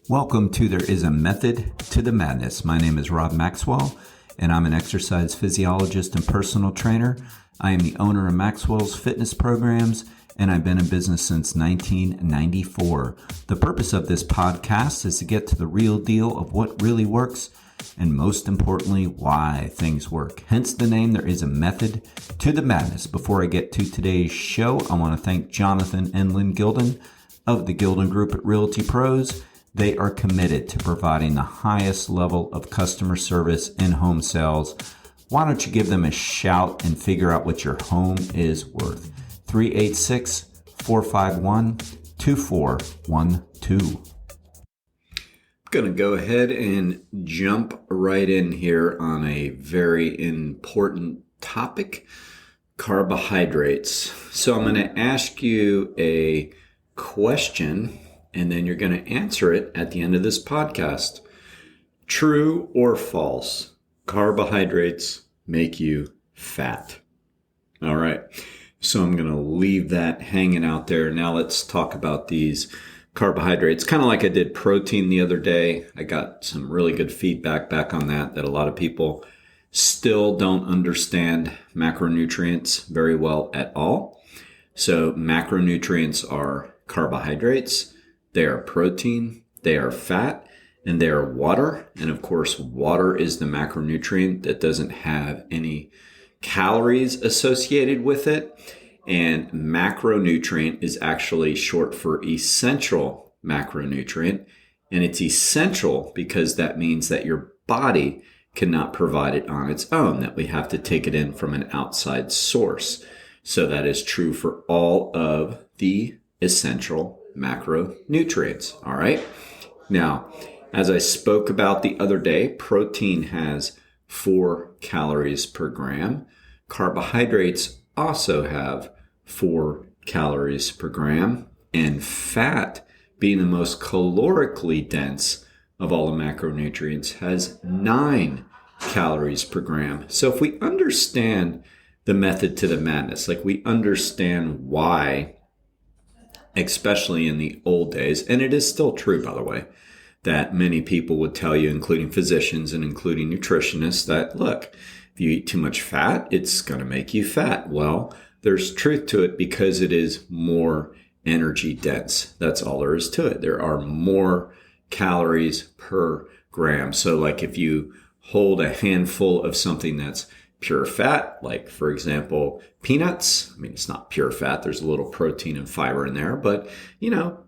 Welcome to There Is a Method to the Madness. My name is Rob Maxwell, and I'm an exercise physiologist and personal trainer. I am the owner of Maxwell's fitness programs, and I've been in business since 1994. The purpose of this podcast is to get to the real deal of what really works, and most importantly, why things work. Hence the name, There Is a Method to the Madness. Before I get to today's show, I want to thank Jonathan and Lynn Gilden of the Gilden Group at Realty Pros. They are committed to providing the highest level of customer service in home sales. Why don't you give them a shout and figure out what your home is worth? 386-451-2412. Going to go ahead and jump right in here on a very important topic, carbohydrates. So I'm going to ask you a question, and then you're going to answer it at the end of this podcast. True or false? Carbohydrates make you fat. All right. So I'm going to leave that hanging out there. Now let's talk about these carbohydrates. Kind of like I did protein the other day. I got some really good feedback back on that a lot of people still don't understand macronutrients very well at all. So macronutrients are carbohydrates. They are protein, they are fat, and they are water. And of course, water is the macronutrient that doesn't have any calories associated with it. And macronutrient is actually short for essential macronutrient. And it's essential because that means that your body cannot provide it on its own, that we have to take it in from an outside source. So that is true for all of the essential macronutrients. All right. Now, as I spoke about the other day, protein has 4 calories per gram. Carbohydrates also have 4 calories per gram. And fat, being the most calorically dense of all the macronutrients, has 9 calories per gram. So if we understand the method to the madness, like we understand why, especially in the old days, and it is still true, by the way, that many people would tell you, including physicians and including nutritionists, that, look, if you eat too much fat, it's going to make you fat. Well, there's truth to it because it is more energy dense. That's all there is to it. There are more calories per gram. So like if you hold a handful of something that's pure fat, like for example, peanuts. I mean, it's not pure fat. There's a little protein and fiber in there, but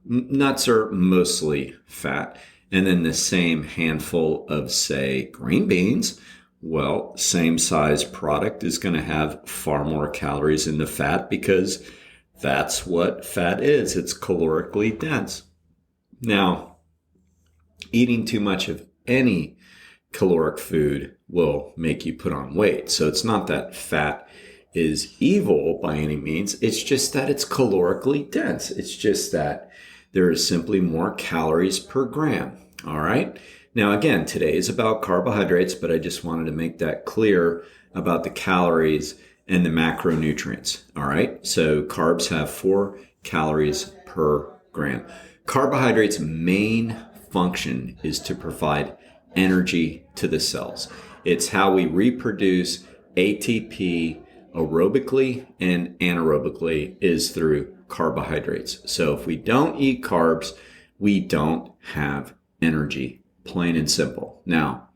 nuts are mostly fat. And then the same handful of, say, green beans, well, same size product is going to have far more calories in the fat because that's what fat is. It's calorically dense. Now, eating too much of any caloric food will make you put on weight. So it's not that fat is evil by any means. It's just that it's calorically dense. It's just that there is simply more calories per gram. All right. Now, again, today is about carbohydrates, but I just wanted to make that clear about the calories and the macronutrients. All right. So carbs have 4 calories per gram. Carbohydrates' main function is to provide energy to the cells. It's how we reproduce ATP aerobically and anaerobically is through carbohydrates. So if we don't eat carbs, we don't have energy, plain and simple. Now,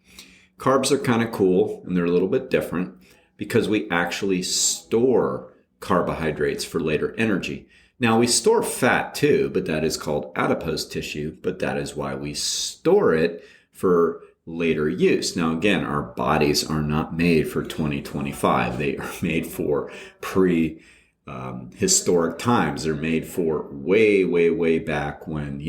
carbs are kind of cool and they're a little bit different because we actually store carbohydrates for later energy. Now, we store fat too, but that is called adipose tissue, but that is why we store it for later use. Now, again, our bodies are not made for 2025. They are made for historic times. They're made for way, way, way back when,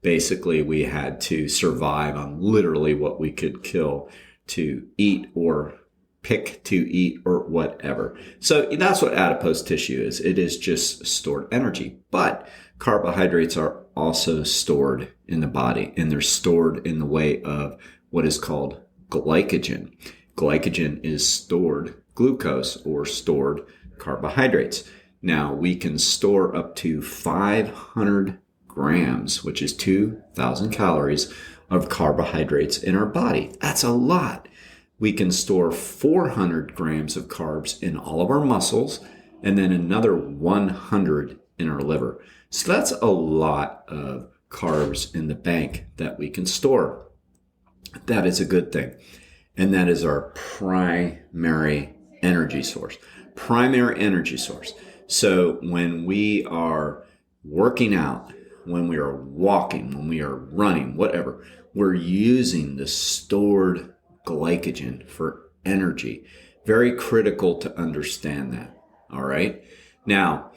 basically we had to survive on literally what we could kill to eat or pick to eat or whatever. So that's what adipose tissue is. It is just stored energy. But carbohydrates are also stored in the body, and they're stored in the way of what is called glycogen. Glycogen is stored glucose or stored carbohydrates. Now, we can store up to 500 grams, which is 2,000 calories of carbohydrates in our body. That's a lot. We can store 400 grams of carbs in all of our muscles and then another 100 in our liver. So that's a lot of carbs in the bank that we can store. That is a good thing. And that is our primary energy source. Primary energy source. So when we are working out, when we are walking, when we are running, whatever, we're using the stored glycogen for energy. Very critical to understand that. All right. Now,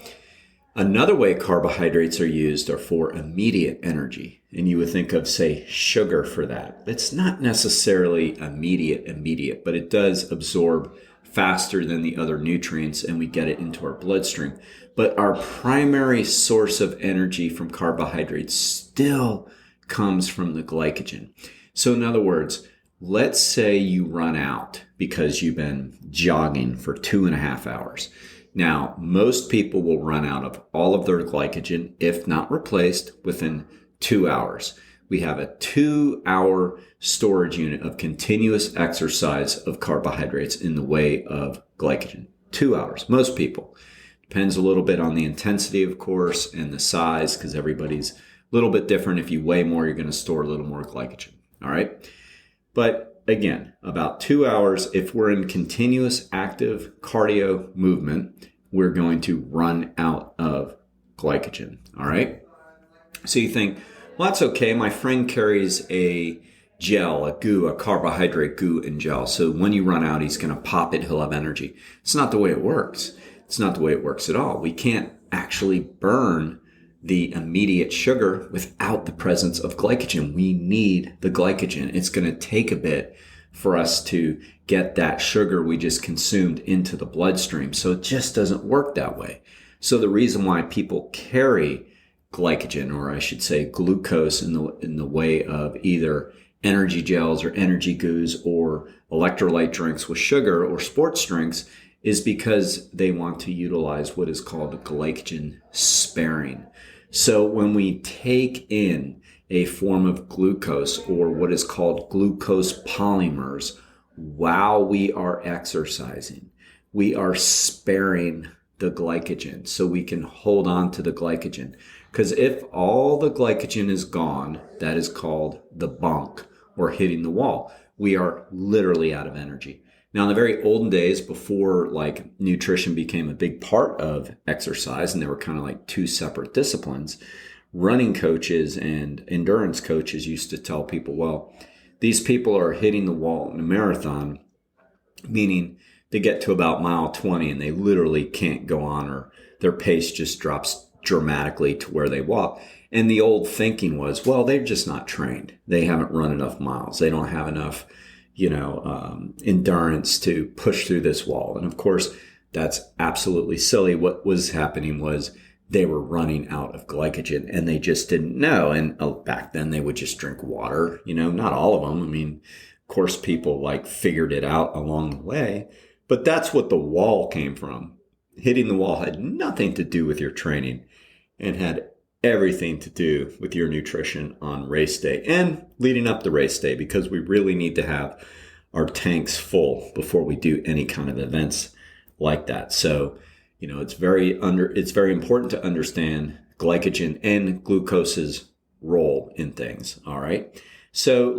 another way carbohydrates are used are for immediate energy. And you would think of, say, sugar for that. It's not necessarily immediate, but it does absorb faster than the other nutrients and we get it into our bloodstream. But our primary source of energy from carbohydrates still comes from the glycogen. So in other words, let's say you run out because you've been jogging for 2.5 hours. Now, most people will run out of all of their glycogen, if not replaced, within 2 hours. We have a 2-hour storage unit of continuous exercise of carbohydrates in the way of glycogen. 2 hours, most people. Depends a little bit on the intensity, of course, and the size, because everybody's a little bit different. If you weigh more, you're going to store a little more glycogen. All right. But again, about 2 hours, if we're in continuous active cardio movement, we're going to run out of glycogen. All right. So you think, well, that's okay. My friend carries a gel, a goo, a carbohydrate goo and gel. So when you run out, he's going to pop it. He'll have energy. It's not the way it works. It's not the way it works at all. We can't actually burn the immediate sugar without the presence of glycogen. We need the glycogen. It's going to take a bit for us to get that sugar we just consumed into the bloodstream. So it just doesn't work that way. So the reason why people carry glycogen, or I should say glucose, in the way of either energy gels or energy goos or electrolyte drinks with sugar or sports drinks, is because they want to utilize what is called glycogen sparing. So when we take in a form of glucose or what is called glucose polymers while we are exercising, we are sparing the glycogen so we can hold on to the glycogen. Because if all the glycogen is gone, that is called the bunk or hitting the wall. We are literally out of energy. Now, in the very olden days, before like nutrition became a big part of exercise, and they were kind of like two separate disciplines, running coaches and endurance coaches used to tell people, well, these people are hitting the wall in a marathon, meaning they get to about mile 20 and they literally can't go on, or their pace just drops dramatically to where they walk. And the old thinking was, well, they're just not trained. They haven't run enough miles. They don't have enough endurance to push through this wall. And of course, that's absolutely silly. What was happening was they were running out of glycogen and they just didn't know. And back then they would just drink water, not all of them. I mean, of course, people figured it out along the way, but that's what the wall came from. Hitting the wall had nothing to do with your training and had everything to do with your nutrition on race day and leading up to race day, because we really need to have our tanks full before we do any kind of events like that. So, it's very important to understand glycogen and glucose's role in things. All right. So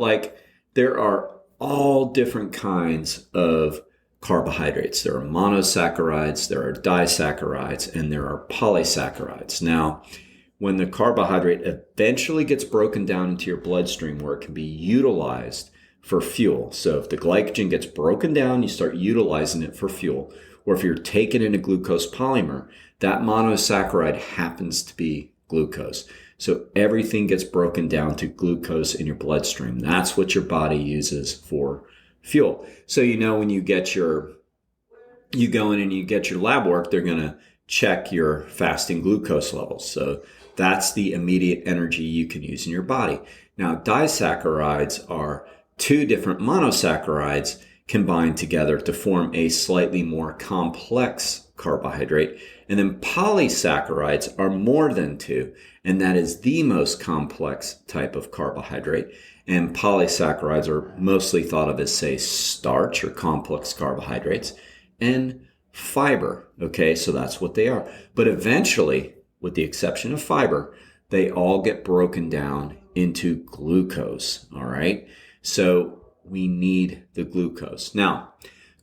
there are all different kinds of carbohydrates. There are monosaccharides, there are disaccharides, and there are polysaccharides. Now, when the carbohydrate eventually gets broken down into your bloodstream where it can be utilized for fuel. So if the glycogen gets broken down, you start utilizing it for fuel. Or if you're taking in a glucose polymer, that monosaccharide happens to be glucose. So everything gets broken down to glucose in your bloodstream. That's what your body uses for fuel. So when you go in and you get your lab work, they're going to check your fasting glucose levels. So that's the immediate energy you can use in your body. Now, disaccharides are two different monosaccharides combine together to form a slightly more complex carbohydrate. And then polysaccharides are more than two, and that is the most complex type of carbohydrate. And polysaccharides are mostly thought of as, say, starch or complex carbohydrates and fiber. Okay, so that's what they are. But eventually, with the exception of fiber, they all get broken down into glucose. All right, so we need the glucose. Now,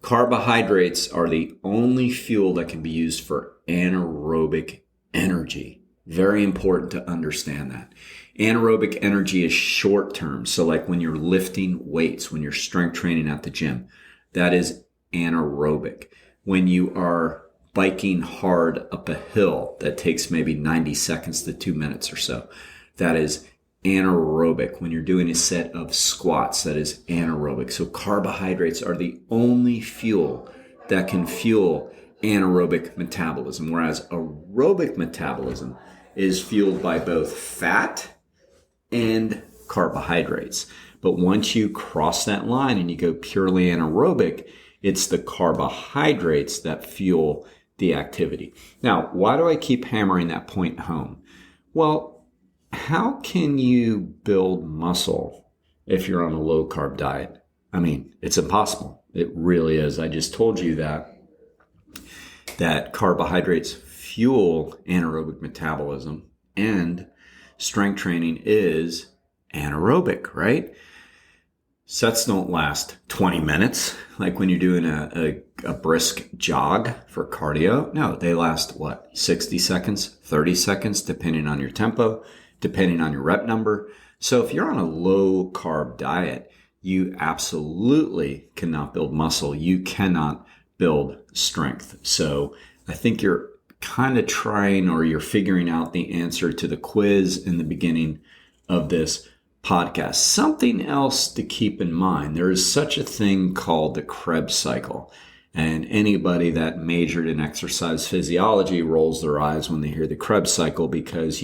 carbohydrates are the only fuel that can be used for anaerobic energy. Very important to understand that. Anaerobic energy is short term. So like when you're lifting weights, when you're strength training at the gym, that is anaerobic. When you are biking hard up a hill that takes maybe 90 seconds to 2 minutes or so, that is anaerobic. When you're doing a set of squats, that is anaerobic. So carbohydrates are the only fuel that can fuel anaerobic metabolism, whereas aerobic metabolism is fueled by both fat and carbohydrates. But once you cross that line and you go purely anaerobic, it's the carbohydrates that fuel the activity. Now, why do I keep hammering that point home? Well, how can you build muscle if you're on a low carb diet? I mean, it's impossible. It really is. I just told you that carbohydrates fuel anaerobic metabolism and strength training is anaerobic, right? Sets don't last 20 minutes, like when you're doing a brisk jog for cardio. No, they last, 60 seconds, 30 seconds, depending on your tempo, depending on your rep number. So if you're on a low carb diet, you absolutely cannot build muscle. You cannot build strength. So I think you're kind of trying, or you're figuring out the answer to the quiz in the beginning of this podcast. Something else to keep in mind, there is such a thing called the Krebs cycle. And anybody that majored in exercise physiology rolls their eyes when they hear the Krebs cycle because,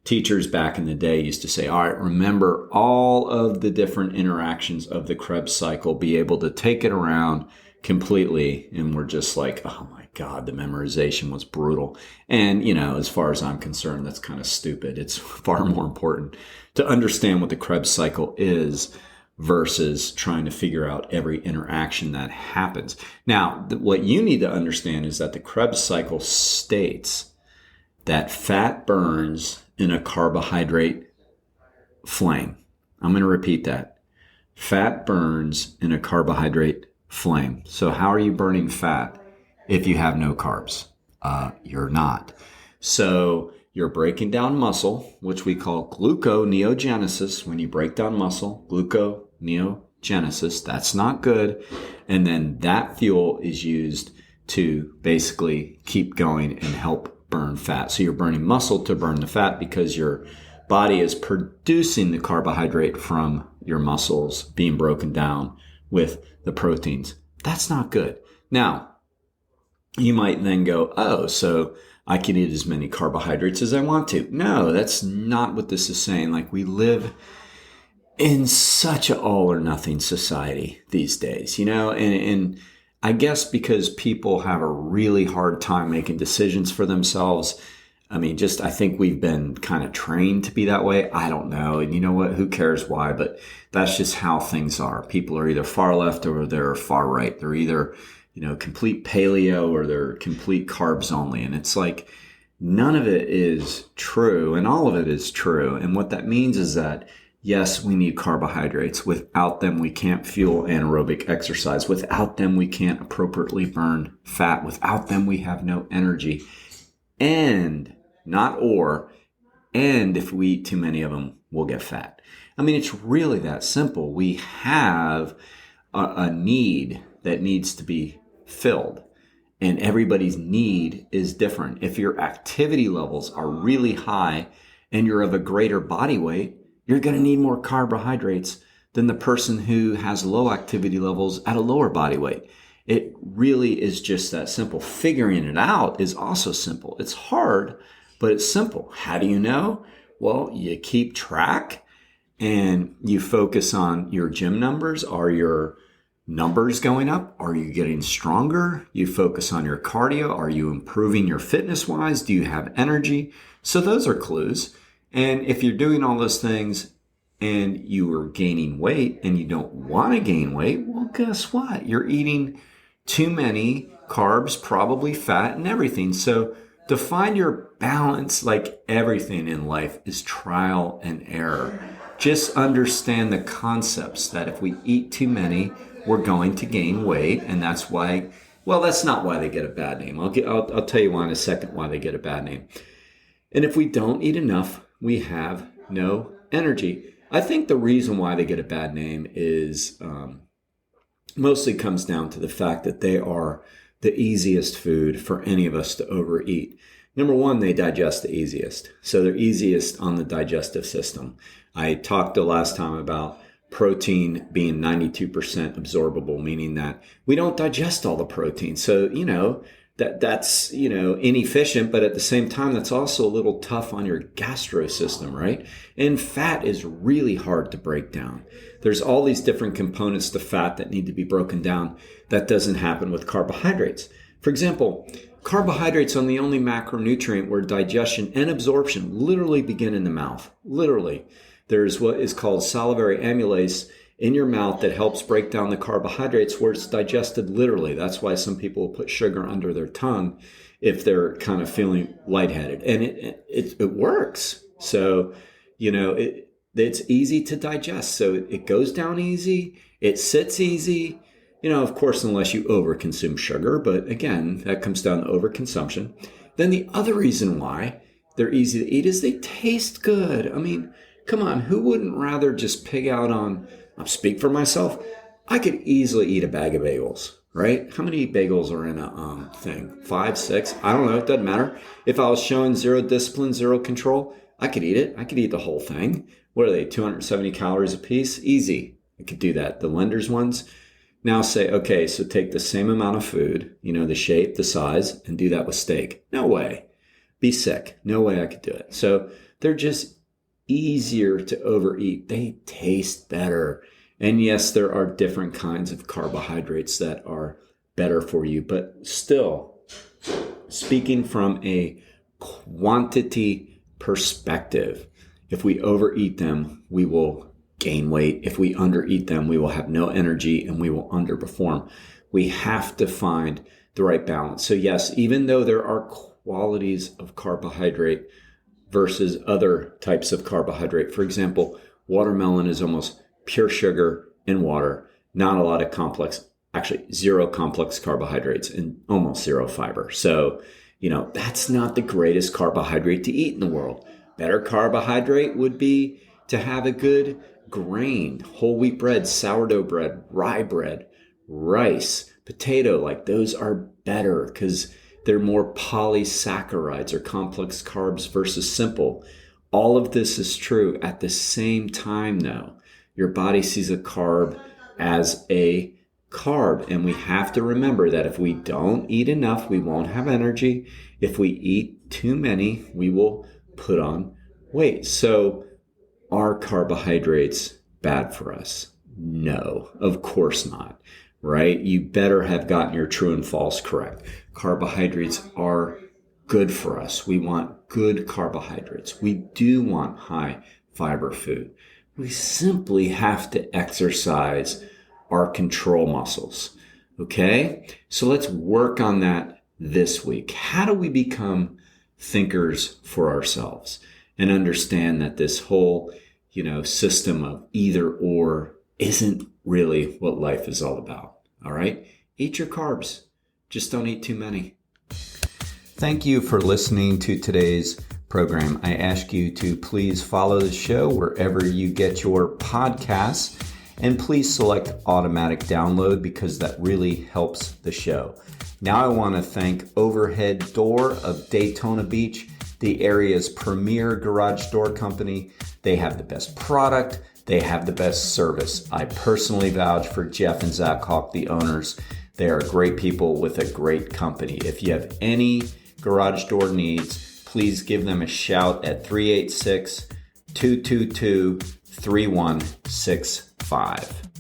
teachers back in the day used to say, all right, remember all of the different interactions of the Krebs cycle, be able to take it around completely. And we're just like, oh my God, the memorization was brutal. And, as far as I'm concerned, that's kind of stupid. It's far more important to understand what the Krebs cycle is versus trying to figure out every interaction that happens. Now, what you need to understand is that the Krebs cycle states that fat burns in a carbohydrate flame. I'm going to repeat that. Fat burns in a carbohydrate flame. So how are you burning fat if you have no carbs? You're not. So you're breaking down muscle, which we call gluconeogenesis. When you break down muscle, gluconeogenesis, that's not good. And then that fuel is used to basically keep going and help burn fat. So you're burning muscle to burn the fat because your body is producing the carbohydrate from your muscles being broken down with the proteins. That's not good. Now, you might then go, oh, so I can eat as many carbohydrates as I want to. No, that's not what this is saying. Like, we live in such an all or nothing society these days, and I guess because people have a really hard time making decisions for themselves. I mean, I think we've been kind of trained to be that way. I don't know. And you know what? Who cares why? But that's just how things are. People are either far left or they're far right. They're either, complete paleo or they're complete carbs only. And it's like, none of it is true and all of it is true. And what that means is that, yes, we need carbohydrates. Without them, we can't fuel anaerobic exercise. Without them, we can't appropriately burn fat. Without them, we have no energy. And if we eat too many of them, we'll get fat. I mean, it's really that simple. We have a need that needs to be filled, and everybody's need is different. If your activity levels are really high and you're of a greater body weight, you're going to need more carbohydrates than the person who has low activity levels at a lower body weight. It really is just that simple. Figuring it out is also simple. It's hard, but it's simple. How do you know? Well, you keep track and you focus on your gym numbers. Are your numbers going up? Are you getting stronger? You focus on your cardio. Are you improving your fitness wise? Do you have energy? So those are clues. And if you're doing all those things and you are gaining weight and you don't want to gain weight, well, guess what? You're eating too many carbs, probably fat and everything. So to find your balance, like everything in life, is trial and error. Just understand the concepts that if we eat too many, we're going to gain weight. And that's why, well, that's not why they get a bad name. I'll tell you why in a second why they get a bad name. And if we don't eat enough, we have no energy. I think the reason why they get a bad name is mostly comes down to the fact that they are the easiest food for any of us to overeat. Number one, they digest the easiest. So they're easiest on the digestive system. I talked the last time about protein being 92% absorbable, meaning that we don't digest all the protein. So, that's inefficient, but at the same time, that's also a little tough on your gastro system, right? And fat is really hard to break down. There's all these different components to fat that need to be broken down. That doesn't happen with carbohydrates. For example, carbohydrates are the only macronutrient where digestion and absorption literally begin in the mouth. Literally. There's what is called salivary amylase in your mouth that helps break down the carbohydrates where it's digested literally. That's why some people put sugar under their tongue if they're kind of feeling lightheaded. And it works. So, it's easy to digest. So it goes down easy. It sits easy. Of course, unless you overconsume sugar. But again, that comes down to overconsumption. Then the other reason why they're easy to eat is they taste good. I mean, come on, who wouldn't rather just pig out on, I'll speak for myself, I could easily eat a bag of bagels, right? How many bagels are in a thing? 5, 6? I don't know. It doesn't matter. If I was showing zero discipline, zero control, I could eat it. I could eat the whole thing. What are they, 270 calories a piece? Easy. I could do that. The Lender's ones. Now say, okay, so take the same amount of food, the shape, the size, and do that with steak. No way. Be sick. No way I could do it. So they're just easier to overeat. They taste better. And yes, there are different kinds of carbohydrates that are better for you, but still, speaking from a quantity perspective, if we overeat them, we will gain weight. If we undereat them, we will have no energy and we will underperform. We have to find the right balance. So yes, even though there are qualities of carbohydrate versus other types of carbohydrate. For example, watermelon is almost pure sugar and water, not a lot of complex, actually zero complex carbohydrates and almost zero fiber. So, that's not the greatest carbohydrate to eat in the world. Better carbohydrate would be to have a good grain, whole wheat bread, sourdough bread, rye bread, rice, potato, like those are better because they're more polysaccharides or complex carbs versus simple. All of this is true. At the same time, though, your body sees a carb as a carb. And we have to remember that if we don't eat enough, we won't have energy. If we eat too many, we will put on weight. So are carbohydrates bad for us? No, of course not. Right? You better have gotten your true and false correct. Carbohydrates are good for us. We want good carbohydrates. We do want high fiber food. We simply have to exercise our control muscles. Okay? So let's work on that this week. How do we become thinkers for ourselves and understand that this whole, system of either or isn't really what life is all about. All right? Eat your carbs. Just don't eat too many. Thank you for listening to today's program. I ask you to please follow the show wherever you get your podcasts, and please select automatic download because that really helps the show. Now I want to thank Overhead Door of Daytona Beach, the area's premier garage door company. They have the best product. They have the best service. I personally vouch for Jeff and Zach Hawk, the owners. They are great people with a great company. If you have any garage door needs, please give them a shout at 386-222-3165.